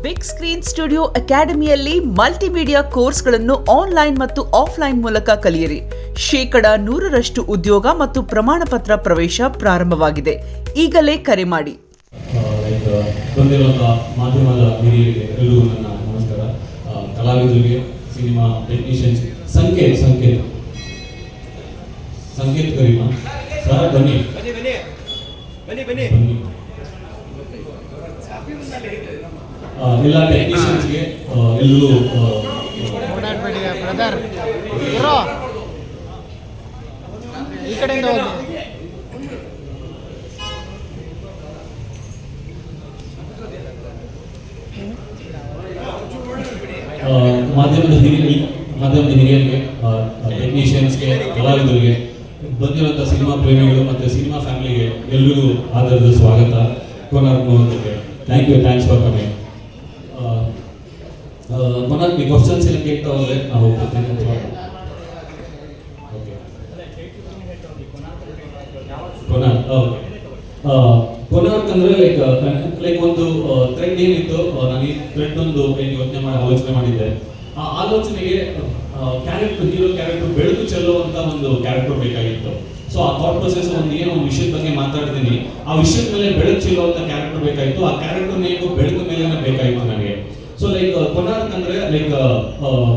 Big screen studio ಅಕಾಡೆಮಿಯಲ್ಲಿ multimedia ಕೋರ್ಸ್ಗಳನ್ನು online ಮತ್ತು ಆಫ್ಲೈನ್ ಮೂಲಕ ಕಲಿಯಿರಿ. 100% ಉದ್ಯೋಗ ಮತ್ತು ಪ್ರಮಾಣ ಪತ್ರ ಪ್ರವೇಶ ಪ್ರಾರಂಭವಾಗಿದೆ. ಈಗಲೇ ಕರೆ ಮಾಡಿ. ಮಾಧ್ಯಮದ ಹಿರಿಯರಿಗೆ ಎಲ್ಲರಿಗೂ ನನ್ನ ನಮಸ್ಕಾರ. ಕಲಾವಿದರಿಗೆ, ಸಿನಿಮಾ ಟೆಕ್ನಿಷಿಯನ್ಸ್, ಸಂಕೇತ್ ಕರೀಮಾ ಸರ್, ಬನ್ನಿ. ಎಲ್ಲ ಟೆಕ್ನಿಷಿಯನ್ಸ್ಗೆ ಎಲ್ಲರೂ ಈ ಕಡೆಯಿಂದ ಹೋಗಿ. ಮಾಧ್ಯಮದ ಹಿರಿಯರಿಗೆ, ಟೆಕ್ನಿಷಿಯನ್ಸ್ಗೆ, ಕಲಾವಿದರಿಗೆ, ಬಂದಿರುವಂಥ ಸಿನಿಮಾ ಪ್ರೇಮಿಗಳು ಮತ್ತು ಸಿನಿಮಾ ಫ್ಯಾಮಿಲಿಗೆ ಎಲ್ಲರಿಗೂ ಆಧಾರದ ಸ್ವಾಗತ. ಕೊನಾರ್ಕ್ ನೋಡೋದಕ್ಕೆ ಥ್ಯಾಂಕ್ಸ್ ಫಾರ್ ಕಮಿಂಗ್. ಕೊನಾರ್ಕ್ ಈ ಕ್ವಶನ್ಸ್ ಎಲ್ಲ ಕೇಳ್ತಾ ಹೋದರೆ ನಾವು ಹೋಗ್ತೀನಿ. ಕೊನಾರ್ಕ್ ಅಂದರೆ ಲೈಕ್ ಒಂದು ಥ್ರೆಡ್ ಏನಿತ್ತು, ನಾನು ಈ ಥ್ರೆಡ್ ಒಂದು ಆಲೋಚನೆ ಮಾಡಿದ್ದೆ. ಆ ಆಲೋಚನೆಗೆ ಹೀರೋ ಕ್ಯಾರೆಕ್ಟರ್ ಬೆಳಕು ಚೆಲ್ಲುವಂತ ಒಂದು ಕ್ಯಾರೆಕ್ಟರ್ ಬೇಕಾಗಿತ್ತು. ಸೊ ಆ ಥಾಟ್ ಪ್ರೊಸೆಸ್ ಒಂದು ವಿಷಯದ ಬಗ್ಗೆ ಮಾತಾಡ್ತೀನಿ, ಆ ವಿಷಯದ ಮೇಲೆ ಬೆಳಕು ಚೆಲ್ಲುವಂತ ಕ್ಯಾರೆಕ್ಟರ್ ಬೇಕಾಗಿತ್ತು. ಆ ಕ್ಯಾರೆಕ್ಟರ್ ನೇಮು ಬೆಳಕು ಮೇಲೆ ಬೇಕಾಗಿತ್ತು ನನಗೆ. ಸೊ ಲೈಕ್ ಕೊನಾರ್ಕ್ ಅಂದ್ರೆ ಲೈಕ್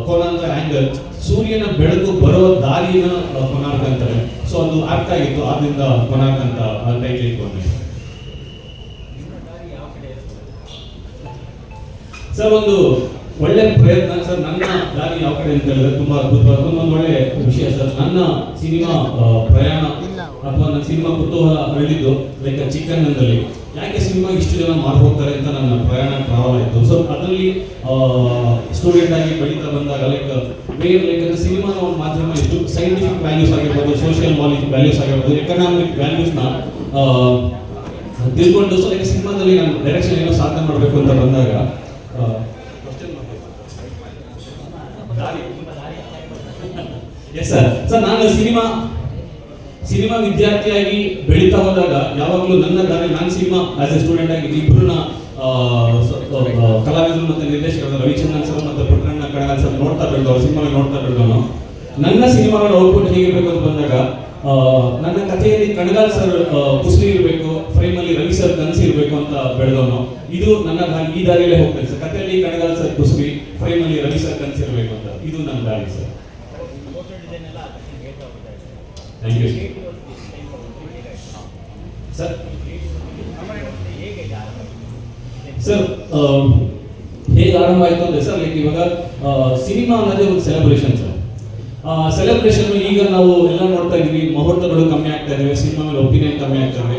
ಕೋನ ಅಂದ್ರೆ ಆಂಗಲ್, ಸೂರ್ಯನ ಬೆಳಕು ಬರೋ ದಾರಿನ ಕೊನಾರ್ಕ್ ಅಂತಾರೆ. ಸೊ ಅದು ಅರ್ಥ ಆಗಿತ್ತು, ಆದ್ರಿಂದ ಕೊನಾರ್ಕ್ ಅಂತ ಟೈಟ್ಲ್ ಇಟ್ಕೊಂಡೆ. ಸರ್, ಒಂದು ಒಳ್ಳೆ ಪ್ರಯತ್ನ ಸರ್. ನನ್ನ ದಾರಿ ಯಾವ ಕಡೆ ಅಂತ ಹೇಳಿದ್ರೆ ತುಂಬಾ ಅದ್ಭುತವಾದ ಒಂದು ಒಳ್ಳೆ ವಿಷಯ ಸರ್. ನನ್ನ ಸಿನಿಮಾ ಪ್ರಯಾಣ ಅಥವಾ ನನ್ನ ಸಿನಿಮಾ ಕುತೂಹಲ ಹರಡಿದ್ದು ಲೈಕ್ ಚಿಕ್ಕಂದಿನಲ್ಲಿ. ಯಾಕೆ ಸಿನಿಮಾ ಇಷ್ಟು ಜನ ಮಾರು ಹೋಗ್ತಾರೆ ಅಂತ ನನ್ನ ಪ್ರಯಾಣ ಟ್ರಾವೆಲ್ ಆಯಿತು. ಸೊ ಅದರಲ್ಲಿ ಸ್ಟೂಡೆಂಟ್ ಆಗಿ ಬೆಳೀತಾ ಬಂದಾಗ ಲೈಕ್ ಸಿನಿಮಾನ ಒಂದು ಮಾಧ್ಯಮ ಇತ್ತು. ಸೈಂಟಿಫಿಕ್ ವ್ಯಾಲ್ಯೂಸ್ ಆಗಿರ್ಬೋದು, ಸೋಷಿಯಲ್ ವ್ಯಾಲ್ಯೂಸ್ ಆಗಿರ್ಬೋದು, ಎಕನಾಮಿಕ್ ವ್ಯಾಲ್ಯೂಸ್ನ ತಿಳ್ಕೊಂಡು ಸೊ ಲೈಕ್ ಸಿನಿಮಾದಲ್ಲಿ ನಾನು ಡೈರೆಕ್ಷನ್ ಏನೋ ಸಾಧನೆ ಮಾಡಬೇಕು ಅಂತ ಬಂದಾಗ ಸರ್ ನಾನು ಸಿನಿಮಾ ವಿದ್ಯಾರ್ಥಿಯಾಗಿ ಬೆಳೀತಾ ಹೋದಾಗ ಯಾವಾಗಲೂ ನನ್ನ ದಾರಿ, ನಾನು ಸಿನಿಮಾ ಆಸ್ ಎ ಸ್ಟೂಡೆಂಟ್ ಆಗಿ ಇಬ್ಬರನ್ನ ಕಲಾವಿದರು ಮತ್ತು ನಿರ್ದೇಶಕರಾದ ರವಿಚಂದ್ರನ್ ಸರ್ ಮತ್ತು ಪುಟ್ಟಣ್ಣ ಕಣಗಾಲ್ ಸರ್ ನೋಡ್ತಾ ಬೆಳೆದವರು, ಸಿನಿಮಾ ನೋಡ್ತಾ ಬೆಳೆದವನು. ನನ್ನ ಸಿನಿಮಾಗಳ ಔಟ್ಪುಟ್ ಹೇಗಿರಬೇಕು ಅಂತ ಬಂದಾಗ ನನ್ನ ಕಥೆಯಲ್ಲಿ ಕಣಗಾಲ್ ಸರ್ ಕುಸ್ಲಿ ಇರಬೇಕು, ಫ್ರೇಮಲ್ಲಿ ರವಿ ಸರ್ ಕನಸಿ ಇರಬೇಕು ಅಂತ ಬೆಳೆದವನು. ಇದು ನನ್ನ ದಾರಿ, ಈ ದಾರಿಯಲ್ಲೇ ಹೋಗ್ತೇನೆ ಸರ್. ಕಥೆಯಲ್ಲಿ ಕಣಗಾಲ್ ಸರ್ ಕುಸ್ಲಿ, ಫ್ರೇಮಲ್ಲಿ ರವಿ ಸರ್ ಕನಸಿ ಇರಬೇಕು ಅಂತ, ಇದು ನನ್ನ ದಾರಿ sir. Thank you sir. Sir, ಹೇಗೆ ಆರಂಭ ಆಯಿತು ಅಂದರೆ ಸರ್ ಲೈಕ್ ಇವಾಗ ಸಿನಿಮಾ ಅನ್ನೋದೇ ಒಂದು ಸೆಲೆಬ್ರೇಷನ್ ಸರ್. ಸೆಲೆಬ್ರೇಷನ್ ಈಗ ನಾವು ಎಲ್ಲ ನೋಡ್ತಾ ಇದೀವಿ, ಮುಹೂರ್ತಗಳು ಕಮ್ಮಿ ಆಗ್ತಾ ಇದಾವೆ, ಸಿನಿಮಾ ಮೇಲೆ ಒಪಿನಿಯನ್ ಕಮ್ಮಿ ಆಗ್ತವೆ.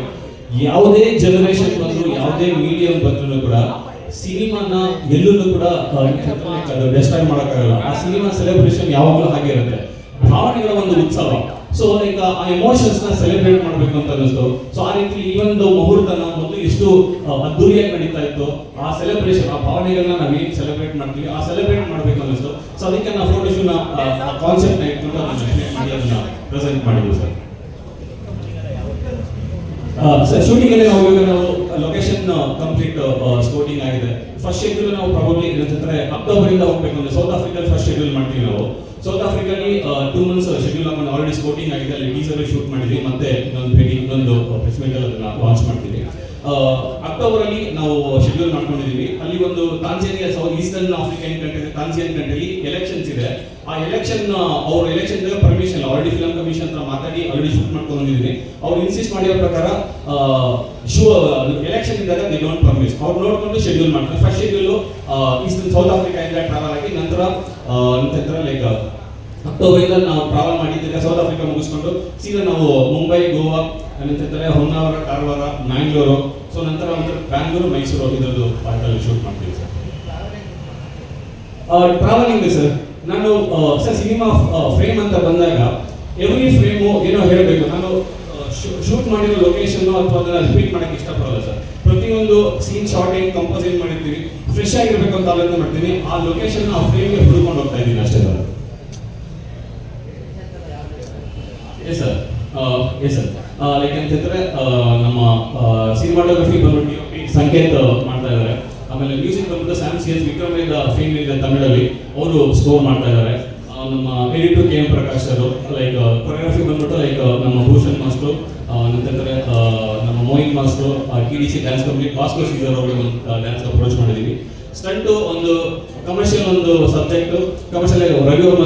ಯಾವುದೇ ಜನರೇಷನ್ ಬಂದ್ರು, ಯಾವುದೇ ಮೀಡಿಯಂ ಬಂದ್ರು ಕೂಡ ಸಿನಿಮಾನ ಎಲ್ಲೂ ಕೂಡ ಡೆಸ್ಟ್ರಾಯ್ ಮಾಡೋಕ್ಕಾಗಲ್ಲ. ಆ ಸಿನಿಮಾ ಸೆಲೆಬ್ರೇಷನ್ ಯಾವಾಗಲೂ ಹಾಗೆ ಇರುತ್ತೆ, ಭಾವನೆಗಳ ಒಂದು ಉತ್ಸವ. ಸೊ ಲೈಕ್ ಆ ಎಮೋಷನ್ಸ್ ನ ಸೆಲೆಬ್ರೇಟ್ ಮಾಡಬೇಕು ಅಂತ ಅನಿಸ್ತು. ಸೊ ಆ ರೀತಿ ಈ ಒಂದು ಮುಹೂರ್ತನ ಮೊದಲು ಎಷ್ಟು ಅದ್ದೂರಿಯಾಗಿ ನಡೀತಾ ಇತ್ತು, ಆ ಸೆಲೆಬ್ರೇಷನ್, ಆ ಭಾವನೆಗಳನ್ನ ನಾವೇನು ಸೆಲೆಬ್ರೇಟ್ ಮಾಡ್ತೀವಿ, ಆ ಸೆಲೆಬ್ರೇಟ್ ಮಾಡಬೇಕು ಅನ್ನಿಸ್ತು. ಸೊ ಅದಕ್ಕೆ ನಾವು ಫೋಟೋಶೂಟ್ನ ಕಾನ್ಸೆಪ್ಟ್ ನ ಇಟ್ಕೊಂಡು ಅದನ್ನ ಪ್ರೆಸೆಂಟ್ ಮಾಡಿದ್ವಿ ಸರ್. ಶೂಟಿಂಗ್ ಅಲ್ಲಿ ನಾವು ಲೊಕೇಶನ್ ಕಂಪ್ಲೀಟ್ ಸ್ಕೋಟಿಂಗ್ ಆಗಿದೆ. ಫಸ್ಟ್ ಶೆಡ್ಯೂಲ್ ನಾವು ಪ್ರಾಬಬ್ಲಿ ಅಕ್ಟೋಬರ್ ಇಂದ ಹೋಗ್ಬೇಕು ಅಂದ್ರೆ ಸೌತ್ ಆಫ್ರಿಕಾ ಫಸ್ಟ್ ಶೆಡ್ಯೂಲ್ ಮಾಡ್ತೀವಿ ನಾವು. ಸೌತ್ ಆಫ್ರಿಕಾಲಿ 2 months ಶೆಡ್ಯೂಲ್ ಹಾಕೊಂಡು ಆಲ್ರೆಡಿ ಸ್ಕೋಟಿಂಗ್ ಆಗಿದೆ. ಅಲ್ಲಿ ಟೀಸರ್ ಶೂಟ್ ಮಾಡಿದ್ವಿ, ಮತ್ತೆ ಇನ್ನೊಂದು ಪ್ರೆಸ್ ಮೀಟ್ ಅಲ್ಲಿ ಅದನ್ನ ಲಾಂಚ್ ಮಾಡ್ತೀವಿ. ಅಕ್ಟೋಬರ್ ಅಲ್ಲಿ ನಾವು ಶೆಡ್ಯೂಲ್ ಮಾಡ್ಕೊಂಡಿದೀವಿ. ಅಲ್ಲಿ ಒಂದು Tanzania, south eastern African country, Tanzanian ಕಂಟ್ರಿಲಿ ಎಲೆಕ್ಷನ್ಸ್ ಇದೆ. ಆ ಎಲೆಕ್ಷನ್ ಅವ್ರ election permission already film commission ಹತ್ರ ಮಾತಾಡಿ ಆಲ್ರೆಡಿ ಶೂಟ್ ಮಾಡ್ಕೊಂಡು ಬಂದಿದ್ದೀನಿ. ಅವ್ರು ಇನ್ಸಿಸ್ಟ್ ಮಾಡಿರೋ ಪ್ರಕಾರ ಎಲೆಕ್ಷನ್ ಇದ್ದಾಗ ದೇ ಡೋಂಟ್ ಪರ್ಮಿಸ್. ಅವ್ರು ನೋಡ್ಕೊಂಡು ಶೆಡ್ಯೂಲ್ ಮಾಡ್ತಾರೆ. First schedule eastern south Africa ಇಂದ ಟ್ರಾವೆಲ್ ಆಗಿ ನಂತರ ಲೈಕ್ ಅಕ್ಟೋಬರ್ ಇಂದ ನಾವು ಟ್ರಾವೆಲ್ ಮಾಡಿದ್ದೀವಿ. ಸೌತ್ ಆಫ್ರಿಕಾ ಮುಗಿಸ್ಕೊಂಡು ಸೀದಾ ನಾವು ಮುಂಬೈ, ಗೋವಾ, ನಂತರ ಹೊನ್ನಾವರ, ಕಾರವಾರ, ಮ್ಯಾಂಗ್ಳೂರು, ಸೊ ನಂತರ ಬ್ಯಾಂಗ್ಳೂರು, ಮೈಸೂರು ಇದರದ್ದು ಪಾರ್ಟಲ್ಲಿ ಶೂಟ್ ಮಾಡ್ತೀವಿ ಸರ್. ಟ್ರಾವೆಲಿಂಗ್ ಸರ್, ನಾನು ಸರ್ ಸಿನಿಮಾ ಫ್ರೇಮ್ ಅಂತ ಬಂದಾಗ ಎವ್ರಿ ಫ್ರೇಮು ಏನೋ ಹೇಳಬೇಕು. ನಾನು ಶೂಟ್ ಮಾಡಿರೋ ಲೊಕೇಶನ್ ಅಥವಾ ಅದನ್ನ ರಿಪೀಟ್ ಮಾಡಕ್ಕೆ ಇಷ್ಟಪಡಲ್ಲ ಸರ್. ಪ್ರತಿಯೊಂದು ಸೀನ್ ಶಾರ್ಟ್ ಏನು ಕಂಪೋಸ್ ಏನು ಮಾಡಿರ್ತೀವಿ, ಫ್ರೆಶ್ ಆಗಿರ್ಬೇಕು ಅಂತ ಆಲೋಚನೆ ಮಾಡ್ತೀನಿ. ಆ ಲೊಕೇಶನ್ ಆ ಫ್ರೇಮ್ಗೆ ಹುಡ್ಕೊಂಡು ಹೋಗ್ತಾ ಇದ್ದೀನಿ ಅಷ್ಟೇ ಸರ್. Yes sir. ಲೈಕ್ ಅಂತಂದ್ರೆ ನಮ್ಮ ಸಿನಿಮಾಟೋಗ್ರಫಿ ಬಂದ್ಬಿಟ್ಟು ಸಂಕೇತ್ ಮಾಡ್ತಾ ಇದ್ದಾರೆ. ಆಮೇಲೆ ಮ್ಯೂಸಿಕ್ ಬಂದ್ಬಿಟ್ಟು ಸ್ಯಾಮ್ ಸಿ ಎಸ್ ವಿಕ್ರಮ್ ವೇದ ಫೇಮ್ ಇದೆ ತಮಿಳಲ್ಲಿ, ಅವರು ಸ್ಕೋರ್ ಮಾಡ್ತಾ ಇದ್ದಾರೆ. ನಮ್ಮ ಎಡಿಟರ್ ಕೆ ಎಂ ಪ್ರಕಾಶ್ ಅವರು, ಲೈಕ್ ಕೊರಿಯೋಗ್ರಫಿ ಬಂದ್ಬಿಟ್ಟು ಲೈಕ್ ನಮ್ಮ ಭೂಷಣ್ ಮಾಸ್ಟ್ರು, ನಂತರ ನಮ್ಮ Mohin master, KDC dance company Bhaskar ಸೀಸರ್ ಅವರು ಡ್ಯಾನ್ಸ್ ಅಪ್ರೋಚ್ ಮಾಡಿದ್ದೀವಿ. ಸ್ಟಂಟು ಒಂದು ಕಮರ್ಷಿಯಲ್ ಒಂದು ಸಬ್ಜೆಕ್ಟು, ಕಮರ್ಷಿಯಲ್ ರವಿವರ್ಮ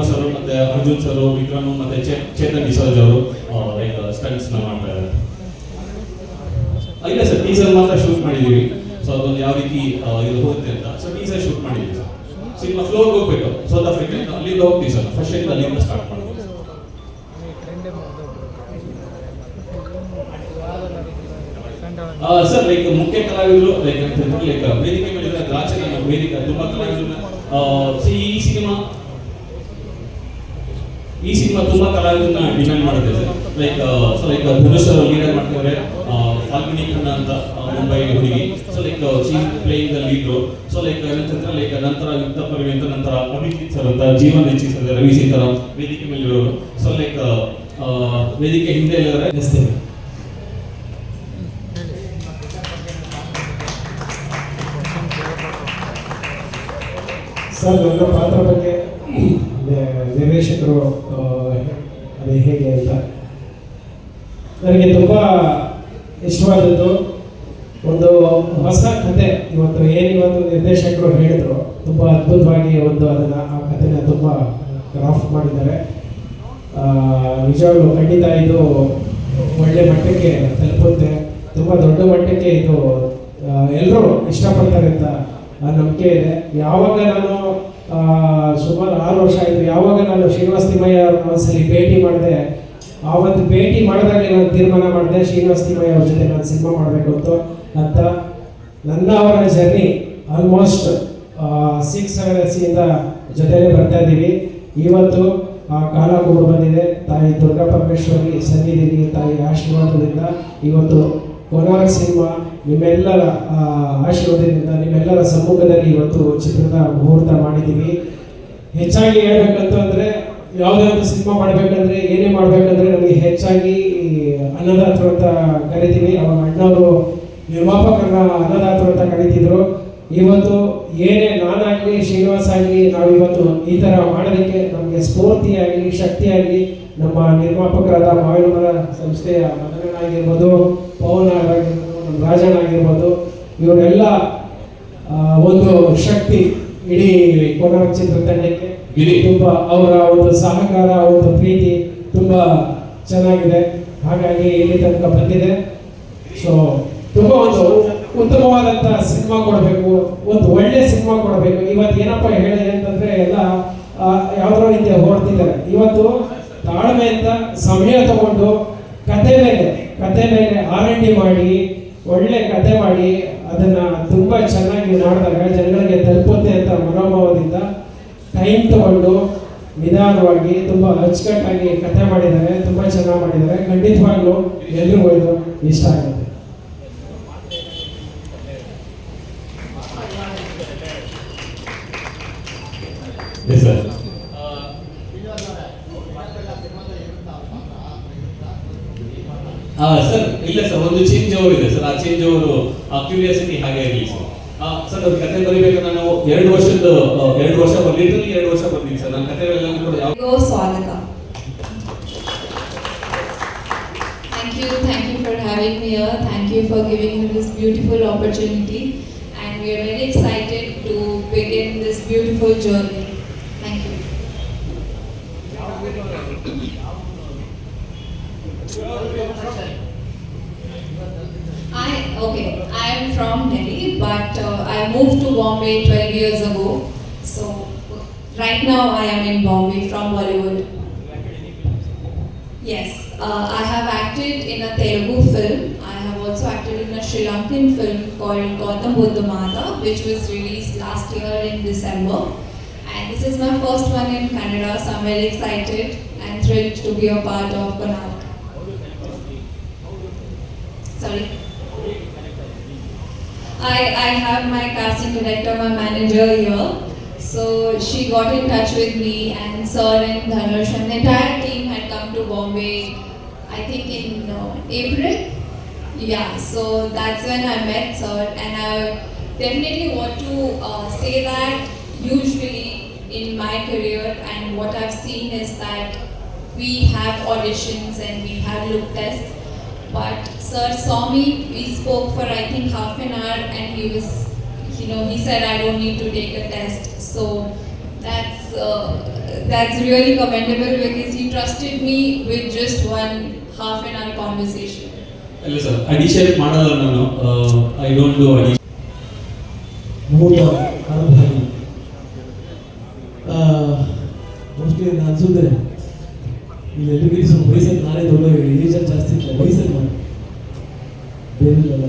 ಸರ್ ಮತ್ತೆ ಅರ್ಜುನ್ ಸರ್, ವಿಕ್ರಮ್ ಮತ್ತೆ ಚೇತನ್ ಡಿಸೋಜ್ ಅವರು ಲೈಕ್ ಸ್ಟಂಟ್ಸ್ನ ಮಾಡ್ತಾ ಇದ್ದಾರೆ. ಇಲ್ಲ ಸರ್, ಟೀಸರ್ ಮಾತ್ರ ಶೂಟ್ ಮಾಡಿದ್ದೀವಿ. ಸೊ ಅದೊಂದು ಯಾವ ರೀತಿ ಇದು ಹೋಗುತ್ತೆ ಅಂತ, ಸೊ ಟೀಸರ್ ಶೂಟ್ ಮಾಡಿದ್ದೀವಿ ಸರ್. ಸಿನಿಮಾ ಫ್ಲೋರ್ಗೆ ಹೋಗ್ಬೇಕು, ಸೌತ್ ಆಫ್ರಿಕಾ ಅಲ್ಲಿಂದ ಹೋಗ್ತೀವಿ ಸರ್. ಫಸ್ಟ್ ಡೇ ಅಲ್ಲಿಂದ ಸ್ಟಾರ್ಟ್ ಮಾಡ್ತೀವಿ ಸರ್. ಲೈಕ್ ಮುಖ್ಯ ಕಲಾವಿದರು ಲೈಕ್ ವೇದಿಕೆ ಮೇಲೆ ರಾಜಕೀಯ ವೇದಿಕೆ ತುಂಬಾ ಕಲಾವಿದರನ್ನ ಈ ಸಿನಿಮಾ ತುಂಬಾ ಕಲಾವಿದರನ್ನ ಡಿಮ್ಯಾಂಡ್ ಮಾಡುತ್ತೆ ಸರ್. ಲೈಕ್ ಧನುಷ್ ಅವರು ಲೀಡರ್ ಮಾಡ್ತಿದ್ದಾರೆ, ಫಾಲ್ಗುನಿ ಖನ್ನ ಅಂತ ಮುಂಬೈ ಹುಡುಗಿ. So like playing the lead role. So like ಏನಂತಂದ್ರೆ ಲೈಕ್ ನಂತರ ಯುದ್ಧ ಪರಿವೆ ಅಂತ, ನಂತರ ಅಭಿಜಿತ್ ಸರ್ ಅಂತ, ಜೀವನ್ ಹೆಚ್ಚಿಸರ್, ರವಿ ಸೀತಾರಾಮ್ ವೇದಿಕೆ ಮೇಲೆ ಇರೋರು. ಸೊ ಲೈಕ್ ವೇದಿಕೆ ಹಿಂದೆ ಇದ್ದಾರೆ. ಸರ್, ನನ್ನ ಪಾತ್ರ ಬಗ್ಗೆ ನಿರ್ದೇಶಕರು ಅದು ಹೇಗೆ ಅಂತ ನನಗೆ ತುಂಬ ಇಷ್ಟವಾದದ್ದು ಒಂದು ಹೊಸ ಕತೆ. ಇವತ್ತು ನಿರ್ದೇಶಕರು ಹೇಳಿದ್ರು, ತುಂಬ ಅದ್ಭುತವಾಗಿ ಅದನ್ನು ಆ ಕಥೆನ ತುಂಬ ಕ್ರಾಫ್ಟ್ ಮಾಡಿದ್ದಾರೆ. ನಿಜವಾಗ್ಲೂ ಖಂಡಿತ ಇದು ಒಳ್ಳೆ ಮಟ್ಟಕ್ಕೆ ತಲುಪುತ್ತೆ, ತುಂಬ ದೊಡ್ಡ ಮಟ್ಟಕ್ಕೆ ಇದು ಎಲ್ಲರೂ ಇಷ್ಟಪಡ್ತಾರೆ ಅಂತ ನಂಬಿಕೆ ಇದೆ. ಯಾವಾಗ ನಾನು ಸುಮಾರು 6 ವರ್ಷ ಆಯಿತು, ಯಾವಾಗ ನಾನು ಶ್ರೀನಿವಾಸ್ ತಿಮ್ಮಯ್ಯ ಅವ್ರನ್ನ ಒಂದ್ಸಲಿ ಭೇಟಿ ಮಾಡಿದೆ, ಆವತ್ತು ಭೇಟಿ ಮಾಡಿದಾಗ ನಾನು ತೀರ್ಮಾನ ಮಾಡಿದೆ ಶ್ರೀನಿವಾಸ್ ತಿಮ್ಮಯ್ಯ ಅವ್ರ ಜೊತೆ ನಾನು ಸಿನಿಮಾ ಮಾಡಬೇಕು ಅಂತ. ಅವರ ಜರ್ನಿ ಆಲ್ಮೋಸ್ಟ್ 6-7 ವರ್ಷದಿಂದ ಜೊತೆಲೇ ಬರ್ತಾ ಇದ್ದೀವಿ. ಇವತ್ತು ಆ ಕಾಲ ಕೂಡ ಬಂದಿದೆ. ತಾಯಿ ದುರ್ಗಾ ಪರಮೇಶ್ವರಿ ಸನ್ನಿಧಿಗೆ ತಾಯಿ ಆಶೀರ್ವಾದದಿಂದ ಇವತ್ತು ಕೊನಾರ್ಕ್ ಸಿನಿಮಾ ನಿಮ್ಮೆಲ್ಲರ ಆಶೀರ್ವಾದದಿಂದ, ನಿಮ್ಮೆಲ್ಲರ ಸಮ್ಮುಖದಲ್ಲಿ ಇವತ್ತು ಚಿತ್ರದ ಮುಹೂರ್ತ ಮಾಡಿದ್ದೀವಿ. ಹೆಚ್ಚಾಗಿ ಹೇಳ್ಬೇಕಂತಂದರೆ, ಯಾವುದೇ ಒಂದು ಸಿನಿಮಾ ಮಾಡಬೇಕಂದ್ರೆ, ಏನೇ ಮಾಡಬೇಕಂದ್ರೆ ನಮಗೆ ಹೆಚ್ಚಾಗಿ ಅನ್ನದಾತರು ಅಂತ ಕರಿತೀವಿ. ಅವಾಗ ಅಣ್ಣವರು ನಿರ್ಮಾಪಕರನ್ನ ಅನ್ನದಾತರು ಅಂತ ಕರಿತಿದ್ರು. ಇವತ್ತು ಏನೇ ನಾನಾಗಲಿ ಶ್ರೀನಿವಾಸ್ ಆಗಲಿ ನಾವಿವತ್ತು ಈ ಥರ ಮಾಡೋದಕ್ಕೆ ನಮಗೆ ಸ್ಫೂರ್ತಿಯಾಗಲಿ ಶಕ್ತಿಯಾಗಲಿ ನಮ್ಮ ನಿರ್ಮಾಪಕರಾದ ಮಾವಿನಮರ ಸಂಸ್ಥೆಯ ಮದನನಾಗಿರ್ಬೋದು, ಪವನ್ ಆಗಿರ್ಬೋದು, ನಮ್ಮ ರಾಜಣ್ಣ ಆಗಿರ್ಬೋದು, ಇವರೆಲ್ಲ ಒಂದು ಶಕ್ತಿ ಇಡೀ ಕೊನಾರ್ಕ್ ಚಿತ್ರತಂಡಕ್ಕೆ. ತುಂಬ ಅವರ ಒಂದು ಸಹಕಾರ, ಒಂದು ಪ್ರೀತಿ ತುಂಬ ಚೆನ್ನಾಗಿದೆ. ಹಾಗಾಗಿ ಇಲ್ಲಿ ತನಕ ಬಂದಿದೆ. ಸೊ ತುಂಬ ಒಂದು ಉತ್ತಮವಾದಂಥ ಸಿನಿಮಾ ಕೊಡಬೇಕು, ಒಂದು ಒಳ್ಳೆ ಸಿನಿಮಾ ಕೊಡಬೇಕು. ಇವತ್ತು ಏನಪ್ಪ ಹೇಳಿದೆ ಅಂತಂದರೆ, ಎಲ್ಲ ಯಾವುದೋ ಹಿಂದೆ ಹೊರಡ್ತಿದ್ದಾರೆ. ಇವತ್ತು ತಾಳ್ಮೆಯಿಂದ ಸಮಯ ತಗೊಂಡು ಕತೆ ಮೇಲೆ R&D ಮಾಡಿ, ಒಳ್ಳೆ ಕತೆ ಮಾಡಿ ಅದನ್ನು ತುಂಬ ಚೆನ್ನಾಗಿ ಮಾಡಿದಾಗ ಜನಗಳಿಗೆ ತಲುಪುತ್ತೆ ಅಂತ ಮನೋಭಾವದಿಂದ ಟೈಮ್ ತಗೊಂಡು ನಿಧಾನವಾಗಿ ತುಂಬ ಅಚ್ಚುಕಟ್ಟಾಗಿ ಕತೆ ಮಾಡಿದ್ದಾರೆ. ತುಂಬ ಚೆನ್ನಾಗಿ ಮಾಡಿದ್ದಾರೆ. ಖಂಡಿತವಾಗ್ಲೂ ಎಲ್ರಿಗೂ ಇದು ಇಷ್ಟ ಆಗುತ್ತೆ. ಸರ್ ಸರ್ ಇಲ್ಲ ಸರ್, ಒಂದು ಚೇಂಜ್ ಓವರ್ ಇದೆ ಸರ್. ಆ ಚೇಂಜ್ ಓವರು ಕ್ಯೂರಿಯಾಸಿಟಿ ಹಾಗೆ ಇರಲಿ ಸರ್. ಸರ್ ಅದು ಕತೆ ಬರೀಬೇಕಾದ್ರೆ ನಾವು 2 ವರ್ಷ ಲಿಟರಲಿ 2 ವರ್ಷ ಬರ್ತೀನಿ ಸರ್. ನನ್ನ ಕತೆಗಳೆಲ್ಲ ಕೂಡ ಸ್ವಾಗತ. Thank you for having me here. Thank you for giving me this beautiful opportunity, and we are very excited to begin this beautiful journey. Thank you. I am from Delhi, but I moved to Bombay 12 years ago. So right now I am in Bombay from Bollywood. Yes, I have acted in a Telugu film. I have also acted in a Sri Lankan film called Gautam Buddha Mata, which was released last year in December. And this is my first one in Kannada, so I'm very excited and thrilled to be a part of Konark. Sorry. I have my casting director, my manager here. So she got in touch with me, and Sir and Dhanush and the entire team had come to Bombay, I think in April. Yeah, so that's when I met sir, and I definitely want to say that usually in my career and what I've seen is that we have auditions and we have look tests, but sir saw me, we spoke for I think half an hour, and he was, he said I don't need to take a test. So that's really commendable because he trusted me with just one half an hour conversation. ಇಲ್ಲ sir, addition ಮಾಡಲ್ಲ ನಾನು. I don't do addition. ಮುಹೂರ್ತ ಕಾರಣವಾಗಿ mostly ನಾನು ಅನ್ಸುತ್ತೆ ಇಲ್ಲಿ ಎಲ್ಲಿಗೆ ಸ್ವಲ್ಪ ವಯಸ್ಸಲ್ಲಿ ನಾನೇ ದೊಡ್ಡ ಏಜಲ್ಲಿ ಜಾಸ್ತಿ ಇಲ್ಲ, ವಯಸ್ಸಲ್ಲಿ ನಾನು ಬೇರೆಲ್ಲ.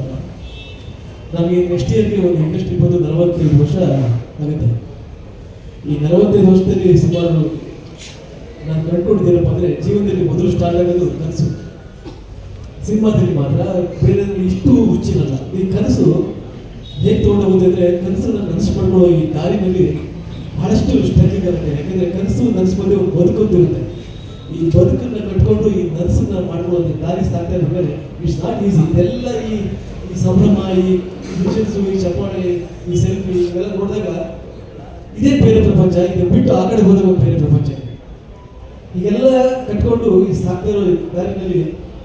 ನಮಗೆ ನೆಕ್ಸ್ಟ್ ಇಯರ್ಗೆ ಒಂದು ಇಂಡಸ್ಟ್ರಿ ಬಂದು 45 ವರ್ಷ ಆಗುತ್ತೆ. ಈ 45 ವರ್ಷದಲ್ಲಿ ಸುಮಾರು ನಾನು ಕಂಡುಕೊಂಡಿದ್ದೇನಪ್ಪ ಅಂದರೆ, ಜೀವನದಲ್ಲಿ ಮೊದಲು ಸ್ಟಾರ್ಟ್ ಆಗೋದು ಕನಸು. ಸಿನಿಮಾದಲ್ಲಿ ಮಾತ್ರ, ಬೇರೆ ಇಷ್ಟು ಹುಚ್ಚಿನಲ್ಲ. ಈ ಕನಸು ಹೇಗೆ ತೊಗೊಂಡು ಹೋಗೋದಂದರೆ, ಕನಸನ್ನು ನನಸು ಮಾಡ್ಕೊಳ್ಳೋ ಈ ದಾರಿನಲ್ಲಿ ಬಹಳಷ್ಟು ಸ್ಟ್ರಗ್ಲಿಂಗ್ ಆಗುತ್ತೆ. ಯಾಕೆಂದರೆ ಕನಸು ನನಸು ಬಂದು ಒಂದು ಬದುಕೊಂತಿರುತ್ತೆ. ಈ ಬದುಕನ್ನು ಕಟ್ಕೊಂಡು ಈ ನನಸನ್ನ ಮಾಡ್ಕೊಳ್ಳೋದು ದಾರಿ ಸಾಕ್ತಾ ಇದ್ದರೆ ಇಟ್ಸ್ ನಾಟ್ ಈಸಿ. ಇದೆಲ್ಲ ಈ ಸಂಭ್ರಮ, ಈ ವಿಷನ್ಸು, ಈ ಚಪ್ಪಾಳೆ, ಈ ಸೆಲ್ಫಿ ಇವೆಲ್ಲ ನೋಡಿದಾಗ ಇದೇ ಬೇರೆ ಪ್ರಪಂಚ. ಇದು ಬಿಟ್ಟು ಆ ಕಡೆ ಹೋದಾಗ ಒಂದು ಬೇರೆ ಪ್ರಪಂಚ. ಈಗೆಲ್ಲ ಕಟ್ಕೊಂಡು ಈ ಸಾಕ್ತಾ ಇರೋ ದಾರಿನಲ್ಲಿ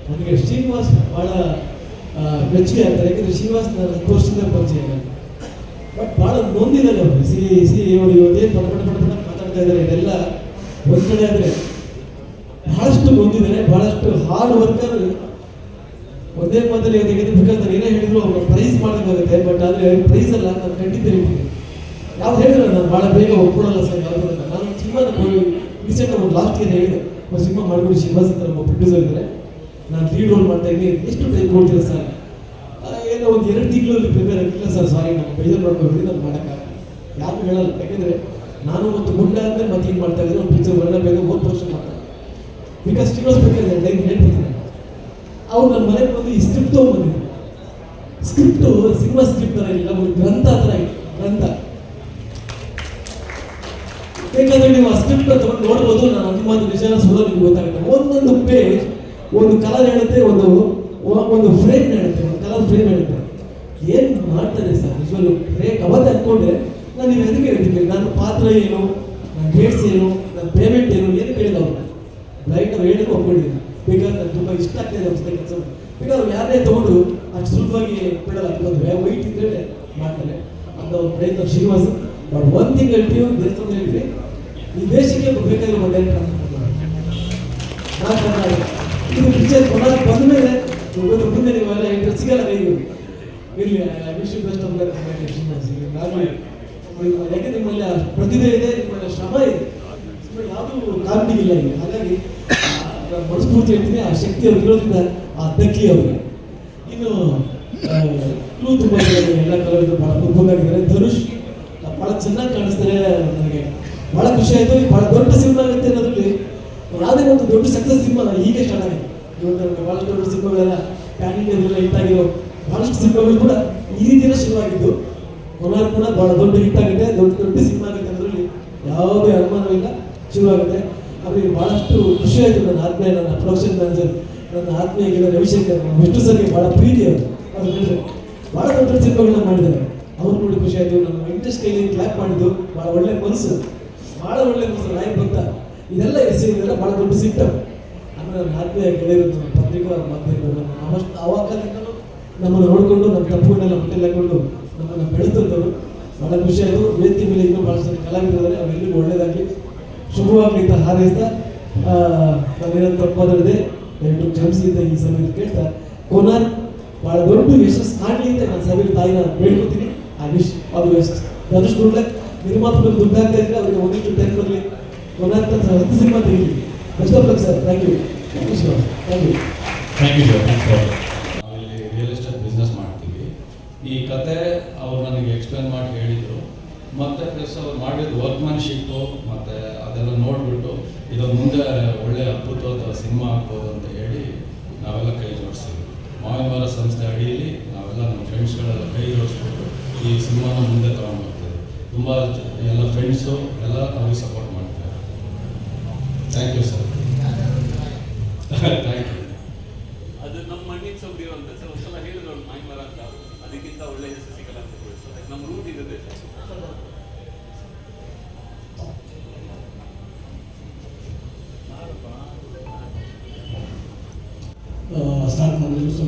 ನನಗೆ ಶ್ರೀನಿವಾಸ್ ಭಾಳ ಮೆಚ್ಚುಗೆ ಆಗ್ತಾರೆ. ಯಾಕಂದರೆ ಶ್ರೀನಿವಾಸ್ ನಾನು 10 ವರ್ಷದಿಂದ ಪರಿಚಯ ಇಲ್ಲ, ಬಟ್ ಭಾಳ ನೊಂದಿದ್ದಾರೆ ಅವರು. ಅವರು ಇವತ್ತೇನು ಪಟ ಮಾತಾಡ್ತಾ ಇದ್ದಾರೆ, ಇದೆಲ್ಲ ಒಂದು ಕಡೆ ಆದರೆ ಬಹಳಷ್ಟು ನೊಂದಿದ್ದಾರೆ, ಬಹಳಷ್ಟು ಹಾರ್ಡ್ ವರ್ಕರ್. ಒಂದೇ ಮಾತಲ್ಲಿ ಬಿಕಾಸ್ ನಾನು ಏನೇ ಹೇಳಿದ್ರು ಅವ್ರ ಪ್ರೈಸ್ ಮಾಡೋಕ್ಕಾಗುತ್ತೆ, ಬಟ್ ಆದರೆ ಪ್ರೈಸ್ ಅಲ್ಲ, ನಾನು ಖಂಡಿತ ಹೇಳ್ತೀನಿ. ಯಾವ್ದು ಹೇಳಿದ್ರೆ ನಾನು ಭಾಳ ಬೇಗ ಒಪ್ಕೊಳ್ಳಲ್ಲ ಸರ್. ಯಾವುದು ನಾನು ಸಿನಿಮಾ ರೀಸೆಂಟ್ ಒಂದು ಲಾಸ್ಟ್ ಇಯರ್ ಹೇಳಿದೆ, ಒಂದು ಸಿನಿಮಾ ಮಾಡ್ಬಿಟ್ಟು ಶ್ರೀನಿವಾಸ್ ಅಂತ ನಮ್ಮ ಪ್ರೊಡ್ಯೂಸರ್ ಇದ್ದಾರೆ, ನಾನು ಲೀಡ್ ರೋಲ್ ಮಾಡ್ತಾ ಇದ್ದೀನಿ, ಎಷ್ಟು ಟೈಮ್ ಕೊಡ್ತೀರಾ ಸರ್? ಏನೋ ಒಂದು 2 ತಿಂಗಳಲ್ಲಿ ಪ್ರಿಪೇರ್ ಆಗಿಲ್ಲ ಸರ್, ಸಾರಿ ನಾನು ಬೇಜಾರು ಮಾಡ್ಕೊಬಿಡಿ, ನಾನು ಮಾಡೋಕ್ಕಾಗಲ್ಲ. ಯಾರು ಹೇಳಲ್ಲ, ಯಾಕೆಂದರೆ ನಾನು ಮತ್ತು ಗುಂಡ ಅಂದರೆ ಮತ್ತೆ ಹಿಂಗೆ ಮಾಡ್ತಾ ಇದ್ದೀನಿ. ಒಂದು ಪಿಕ್ಚರ್ ವರ್ಣ ಬೇಗ 3 ವರ್ಷ ಮಾಡ್ತಾರೆ ಬಿಕಾಸ್ ಶ್ರೀನಿವಾಸ್ ಬೇಕಾದ್ರೆ ಟೈಮ್ ಹೇಳ್ಬಿಡ್ತೀನಿ. ಅವ್ರು ನನ್ನ ಮನೆಗೆ ಬಂದು ಈ ಸ್ಕ್ರಿಪ್ಟ್ ತೊಗೊಂಡ್ಬಂದಿದ್ರು. ಸ್ಕ್ರಿಪ್ಟು ಸಿನಿಮಾ ಸ್ಕ್ರಿಪ್ಟ್ ಥರ ಇಲ್ಲ, ಒಂದು ಗ್ರಂಥ ಥರ ಇತ್ತು, ಗ್ರಂಥ. ಬೇಕಾದ್ರೆ ನೀವು ಆ ಸ್ಕ್ರಿಪ್ಟ್ ತಗೊಂಡು ನೋಡ್ಬೋದು. ನಾನು ಅಭಿಮಾನ ನಿಜಾನ ಸುಳ್ಳು ನಿಮ್ಗೆ ಗೊತ್ತಾಗುತ್ತೆ. ಒಂದೊಂದು ಪೇಜ್ ಒಂದು ಕಲರ್ ಹೇಳುತ್ತೆ, ಒಂದು ಫ್ರೇಮ್ ಹೇಳುತ್ತೆ, ಒಂದು ಕಲರ್ ಫ್ರೇಮ್ ಹೇಳುತ್ತೆ. ಏನು ಮಾಡ್ತಾರೆ ಸರ್ ನಿಜವಲ್ಲೂ ಬ್ರೇಕ್ ಅವತ್ತು ಅಂದ್ಕೊಂಡ್ರೆ ನಾನು ನೀವು ಎದಕ್ಕೆ ಹೇಳ್ತೀನಿ, ನನ್ನ ಪಾತ್ರ ಏನು, ನನ್ನ ಡೇಟ್ಸ್ ಏನು, ನನ್ನ ಪೇಮೆಂಟ್ ಏನು ಕೇಳಿಲ್ಲ ಅವ್ರು. ರೈಟ್ ಅವ್ರು ಹೇಳಿದ್ರು ಒಪ್ಕೊಂಡಿದ್ದೀನಿ. ಬಿಕಾಸ್ ನಾನು ತುಂಬ ಇಷ್ಟ ಆಗ್ತಾಯಿದೆ ಅವ್ರ ಕೆಲಸ. ಬಿಕಾಸ್ ಅವ್ರು ಯಾರನ್ನೇ ತೊಗೊಂಡು ಅಷ್ಟು ಸುಲಭವಾಗಿ ಬಿಡಲ್ಲ. ಒಂದು ವೈಟ್ ಇದ್ದರೆ ಮಾಡ್ತಾರೆ ಅಂತ ಅವ್ರ ಪ್ರಯತ್ನ ಶ್ರೀನಿವಾಸ. ಬಟ್ ಒನ್ ಥಿಂಗ್ ಹೇಳ್ತೀವಿ, ದೇವಸ್ಥಾನ ಹೇಳ್ತೀವಿ, ಈ ದೇಶಕ್ಕೆ ಬೇಕಾಗಿರೋ ಒಂದು ಇದು ಪಿಕ್ಚರ್ ಕೊನಾಗಿ ಬಂದ ಮೇಲೆ ಮುಂದೆ ನೀವೆಲ್ಲ ಇಂಟ್ರೆಸ್ಟ್ ಸಿಗಲ್ಲ ಕೈಗೆ ಇರಲಿ. Wish you best of luck. ಯಾಕೆ ನಿಮ್ಮಲ್ಲಿ ಪ್ರತಿಭೆ ಇದೆ, ನಿಮ್ಮಲ್ಲಿ ಶ್ರಮ ಇದೆ, ಯಾವುದೂ ಕಾಮಿಡಿ ಇಲ್ಲ ಈಗ. ಹಾಗಾಗಿ ಮನಸ್ಫೂರ್ತಿ ಹೇಳ್ತೀನಿ, ಆ ಶಕ್ತಿ ಅವ್ರಿಗೆ ಇರೋದ್ರಿಂದ ಆ ದಕ್ಕಿ ಅವ್ರಿಗೆ. ಇನ್ನು ಕ್ಲೂ ತುಂಬ ಎಲ್ಲ ಕಲಾವಿದರು ಭಾಳ ಅದ್ಭುತವಾಗಿದ್ದಾರೆ. ಧನುಷ್ ಭಾಳ ಚೆನ್ನಾಗಿ ಕಾಣಿಸ್ತಾರೆ. ನನಗೆ ಭಾಳ ಖುಷಿ ಆಯಿತು. ಭಾಳ ದೊಡ್ಡ ಸಿನಿಮಾ ಆಗುತ್ತೆ ಅನ್ನೋದ್ರಲ್ಲಿ ಯಾವುದೇ ಒಂದು ದೊಡ್ಡ ಸಕ್ಸಸ್ ಸಿನಿಮಾ ಹೀಗೆ ಸ್ಟಾರ್ಟ್ ಆಗಿದೆ. ಇವಾಗ ಭಾಳಷ್ಟು ದೊಡ್ಡ ಸಿನಿಮಾಗಳೆಲ್ಲ ಪ್ಯಾನ್ ಇಂಡಿಯಾದೆಲ್ಲ ಹಿಟ್ ಆಗಿರೋ ಭಾಳಷ್ಟು ಸಿನಿಮಾಗಳು ಕೂಡ ಈ ರೀತಿಯೇ ಶುರುವಾಗಿದ್ದು, ಕೊನಾರ್ ಕೂಡ ಭಾಳ ದೊಡ್ಡ ಹಿಟ್ ಆಗಿದೆ, ದೊಡ್ಡ ಸಿನಿಮಾ ಆಗುತ್ತೆ ಅನ್ನೋದ್ರಲ್ಲಿ ಯಾವುದೇ ಅನುಮಾನವಿಲ್ಲ, ಶುರುವಾಗುತ್ತೆ. ಅವರಿಗೆ ಭಾಳಷ್ಟು ಖುಷಿ ಆಯಿತು. ನನ್ನ ಆತ್ಮೀಯ, ನನ್ನ ಪ್ರೊಡಕ್ಷನ್ ಮ್ಯಾನೇಜರ್, ನನ್ನ ಆತ್ಮೀಯ ಗೆಳೆಯ ರವಿಶಂಕರ್, ವಿಷ್ಣು ಸರ್ಗೆ ಭಾಳ ಪ್ರೀತಿ ಅವರು. ಅವ್ರು ಹೇಳಿದ್ರು ಭಾಳ ದೊಡ್ಡ ಸಿನಿಮಾಗಳನ್ನ ಮಾಡಿದ್ದಾರೆ, ಅವ್ರು ನೋಡಿ ಖುಷಿ ಆಯಿತು. ನಮ್ಮ ವೆಂಕಟೇಶ್ ಕೈಲಿ ಕ್ಲಾಪ್ ಮಾಡಿದ್ದು ಭಾಳ ಒಳ್ಳೆ ಮನಸ್ಸು, ಭಾಳ ಒಳ್ಳೆ ಮನಸ್ಸು. ನಾಯಕ್ ಭಕ್ತ ಇದೆಲ್ಲ ಇದೆಲ್ಲ ಭಾಳ ದೊಡ್ಡ ಸಿಸ್ಟಮ್. ಆಮೇಲೆ ನನ್ನ ಆತ್ಮೀಯ ಗೆಳೆಯರು, ಪತ್ರಿಕಾ ಮಾಧ್ಯಮಗಳು ಅವಾಗಲಿಂದಲೂ ನಮ್ಮನ್ನು ನೋಡಿಕೊಂಡು ನಮ್ಮ ತಪ್ಪುಗಳನ್ನೆಲ್ಲ ಹೊಟ್ಟೆಲ್ಲಿ ಹಾಕೊಂಡು ನಮ್ಮನ್ನು ಬೆಳೆಸ್ತಂಥವ್ರು. ಭಾಳ ಖುಷಿ ಆಯಿತು. ವೇದಿಕೆ ಮೇಲೆ ಇನ್ನೂ ಭಾಳಷ್ಟು ಜನ ಕಲಾವಿದರಿದ್ದಾರೆ, ಅವರೆಲ್ಲರಿಗೂ ಒಳ್ಳೆಯದಾಗಲಿ, ಶುಭವಾಗಲಿ ಅಂತ ಹಾರೈಸ್ತಾ, ನಾನೇನಂತ ತಪ್ಪಾದ್ರೆ ದಯವಿಟ್ಟು ಕ್ಷಮಿಸಿದ್ದ ಈ ಸಮಯದಲ್ಲಿ ಕೇಳ್ತಾ, ಕೋನಾರ್ ಭಾಳ ದೊಡ್ಡ ಯಶಸ್ಸು ಕಾಣಲಿ ಅಂತ ನಾನು ಸಭೆಯಲ್ಲಿ ತಾಯಿನ ಬೇಡ್ಕೊತೀನಿ. I wish all the best. Dhanush good luck. ನಿರ್ಮಾಪಕರು ದುಡ್ಡು ಆಗ್ತಾ ಇದ್ರೆ ಅವರಿಗೆ ಒಂದಿಷ್ಟು ಟೈಮ್ ಬರಲಿ. ಕೋನಾರ್ 10 ಸಿನಿಮಾ ತೆಗೀಲಿ. Best of luck sir. Thank you. Thank you sir. Thank you. Thank you sir. ನಾವಿಲ್ಲಿ ರಿಯಲ್ ಎಸ್ಟೇಟ್ ಬಿಸ್ನೆಸ್ ಮಾಡ್ತೀವಿ. ಈ ಕತೆ ಅವ್ರು ನನಗೆ ಎಕ್ಸ್ಪ್ಲೇನ್ ಮಾಡಿ ಹೇಳಿದರು. ಮತ್ತು ಪ್ಲಸ್ ಅವ್ರು ಮಾಡಿದ ವರ್ಕ್ಮ್ಯಾನ್ಶಿಪ್ಪು ಮತ್ತು ಅದೆಲ್ಲ ನೋಡಿಬಿಟ್ಟು ಇದೊಂದು ಮುಂದೆ ಒಳ್ಳೆ ಅದ್ಭುತವಾದ ಸಿನಿಮಾ ಆಗ್ಬೋದು ಅಂತ ಹೇಳಿ ನಾವೆಲ್ಲ ಕೈ ಜೋಡಿಸ್ತೀವಿ. ಮಾವಿನ ಮರ ಸಂಸ್ಥೆ ಅಡಿಯಲ್ಲಿ ನಾವೆಲ್ಲ ನಮ್ಮ ಫ್ರೆಂಡ್ಸ್ಗಳೆಲ್ಲ ಕೈ ಜೋಡಿಸ್ಬಿಟ್ಟು ಈ ಸಿನಿಮಾನ ಮುಂದೆ ತಗೊಂಡು ಹೋಗ್ತೀವಿ. ತುಂಬ ಎಲ್ಲ ಫ್ರೆಂಡ್ಸು ಎಲ್ಲ ಅವ್ರಿಗೆ ಸಪೋರ್ಟ್ ಮಾಡ್ತಾರೆ. Thank you sir. Thank you. ಅದು ನಮ್ಮ ಮಣ್ಣಿನ ಸೊಗ್ದಿರೋ ಅಂತ ಸರ್ ಒಂದ್ಸಲ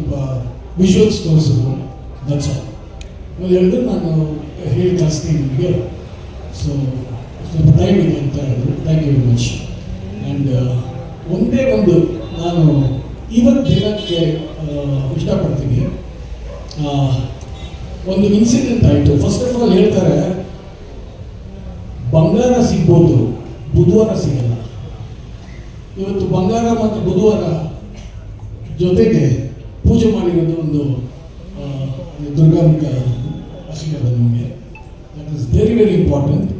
ಸ್ವಲ್ಪ ವಿಜುವಲ್ಸ್ ತೋರಿಸಿದ್ರು, ದಟ್ಸ್ ಆಲ್. ಆಮೇಲೆ ಹೇಳಿದ್ರು ನಾನು ಹೇಳಿ ಜಾಸ್ತಿ ನಿಮಗೆ, ಸೊ ಸ್ವಲ್ಪ ಟೈಮ್ ಇದೆ ಅಂತ ಹೇಳಿದ್ರು. Thank you very much. And ಒಂದೇ ಒಂದು ನಾನು ಇವತ್ತು ದಿನಕ್ಕೆ ಇಷ್ಟಪಡ್ತೀನಿ. ಒಂದು ಇನ್ಸಿಡೆಂಟ್ ಆಯಿತು. ಫಸ್ಟ್ ಆಫ್ ಆಲ್ ಹೇಳ್ತಾರೆ ಬಂಗಾರ ಸಿಗ್ಬೋದು, ಬುಧವಾರ ಸಿಗಲ್ಲ. ಇವತ್ತು ಬಂಗಾರ ಮತ್ತು ಬುಧವಾರ ಜೊತೆಗೆ ಪೂಜೆ ಮಾಡಿರೋದು ಒಂದು ದುರ್ಗಾಂಬಿಕ ಆಶೀರ್ವಾದ ನಮಗೆ. That is very very important.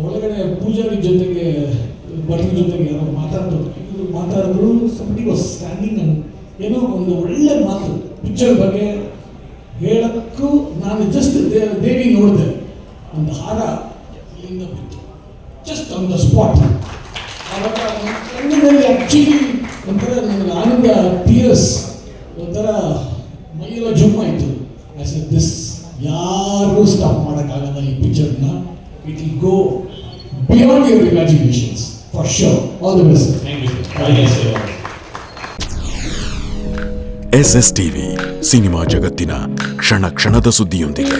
ಒಳಗಡೆ ಪೂಜಾರಿ ಜೊತೆಗೆ ಭಟ್ರ ಜೊತೆಗೆ ಯಾರೋ ಮಾತಾಡಿದ್ರು. ಸಂಬಡಿ ವಾಸ್ ಸ್ಟ್ಯಾಂಡಿಂಗ್ ಅಂಡ್ ಏನೋ ಒಂದು ಒಳ್ಳೆ ಮಾತು ಪಿಕ್ಚರ್ ಬಗ್ಗೆ ಹೇಳಕ್ಕೂ ನಾನು ಜಸ್ಟ್ ದೇವಿ ನೋಡಿದೆ, ಒಂದು ಹಾರ ಇಲ್ಲಿಂದ ಬಿತ್ತು ಜಸ್ಟ್ ಆನ್ ದ ಸ್ಪಾಟ್. ಆವಾಗ ಕಣ್ಣಿನಲ್ಲಿ ಆ್ಯಕ್ಚುಲಿ ಒಂಥರ ನನಗೆ ಆನಂದ, ಟಿಯರ್ಸ್, ಒಂಥರ ಮೈಯೆಲ್ಲ ಜುಮ್ ಆಯಿತು. ಐ ಸೆಡ್ ದಿಸ್ ಯಾರೂ ಸ್ಟಾಪ್ ಮಾಡೋಕ್ಕಾಗಲ್ಲ ಈ ಪಿಕ್ಚರ್ನ. It will go beyond your imaginations for sure. All the best. SS TV cinema ಜಗತ್ತಿನ ಕ್ಷಣ ಕ್ಷಣದ ಸುದ್ದಿಯೊಂದಿಗೆ.